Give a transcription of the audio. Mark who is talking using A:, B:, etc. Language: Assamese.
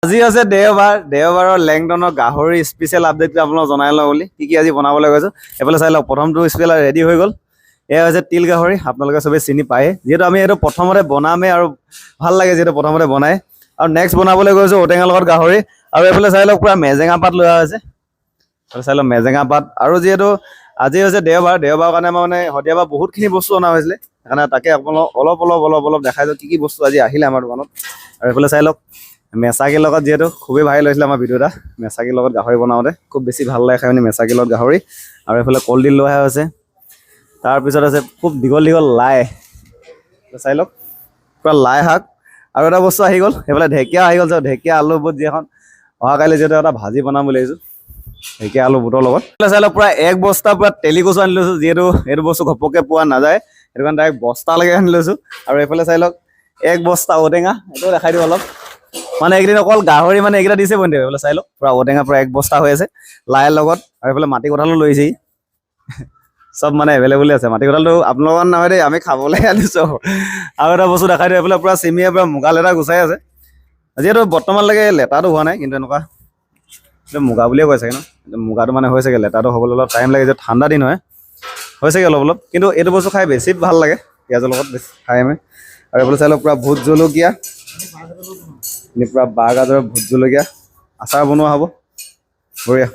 A: আজি আছে দেওবাৰৰ লেংডনৰ গাহৰি স্পেচিয়েল আপডেটটো আপোনালোকক জনাই লওঁ বুলি কি আজি বনাবলৈ গৈছোঁ এইফালে চাই লওক প্ৰথমটো স্পেচিয়েল ৰেডি হৈ গ'ল এয়া হৈছে তিল গাহৰি আপোনালোকে চবেই চিনি পায়ে যিহেতু আমি এইটো প্ৰথমতে বনামেই আৰু ভাল লাগে যিহেতু প্ৰথমতে বনাই আৰু নেক্সট বনাবলৈ গৈছোঁ ঔটেঙাৰ লগত গাহৰি আৰু এইফালে চাই লওক পুৰা মেজেঙা পাত লোৱা হৈছে চাই লওক মেজেঙা পাত আৰু যিহেতু আজি হৈছে দেওবাৰৰ কাৰণে আমাৰ মানে সদ্যহা বহুতখিনি বস্তু অনা হৈছিলে সেইকাৰণে তাকে আপোনালোক অলপ দেখাইছোঁ কি বস্তু আজি আহিলে আমাৰ দোকানত আৰু এইফালে চাই লওক মেচাগীৰ লগত যিহেতু খুবেই ভাইৰেল হৈছিলে আমাৰ ভিডিঅ' এটা মেচাগীৰ লগত গাহৰি বনাওঁতে খুব বেছি ভাল লাগে খাই মানে মেচাগীৰ লগত গাহৰি আৰু এইফালে কলডিল লোৱা হৈছে তাৰপিছত আছে খুব দীঘল লাই চাই লওক পুৰা লাই শাক আৰু এটা বস্তু আহি গ'ল সেইফালে ঢেকীয়া আহি গ'ল ঢেকীয়া আলু বুট যি এখন অহাকালি যিহেতু এটা ভাজি বনাম বুলি ভাবিছোঁ ঢেকীয়া আলু বুটৰ লগত চাই লওক পুৰা এক বস্তা পুৰা তেলি কচু আনি লৈছোঁ যিহেতু এইটো বস্তু ঘপককৈ পোৱা নাযায় সেইটো কাৰণে ডাইৰেক্ট বস্তালৈকে আনি লৈছোঁ আৰু এইফালে চাই লওক এক বস্তা ঔটেঙা এইটো দেখাই দিওঁ অলপ মানে এইকেইদিন অকল গাহৰি মানে এইকেইটা দিছে বন্ধু এইফালে চাই লওক পুৰা ঔটেঙা পুৰা এক বস্তা হৈ আছে লাইৰ লগত আৰু এইফালে মাটি কঁঠালো লৈছেহি চব মানে এভেইলেবল আছে মাটি কঁঠালটো আপোনালোকৰ নহয় দেই আমি খাবলৈ আনিছোঁ আৰু এটা বস্তু দেখাই দিওঁ এইফালে পুৰা চিমিয়ে পুৰা মুগা লেটা গুচাই আছে যিহেতু বৰ্তমানলৈকে লেটাটো হোৱা নাই কিন্তু এনেকুৱা এইটো মুগা বুলিয়ে কৈ চাগে ন মুগাটো মানে হৈছেগৈ লেটাটো হ'বলৈ অলপ টাইম লাগে যে ঠাণ্ডা দিন হয় হৈছেগৈ অলপ কিন্তু এইটো বস্তু খাই বেছি ভাল লাগে পিঁয়াজৰ লগত বেছি খাই আমি আৰু এইফালে চাই লওক পুৰা ভোট জলকীয়া পুৰা বাঁহ গাজৰ ভোট জলকীয়া আচাৰ বনোৱা হ'ব বঢ়িয়া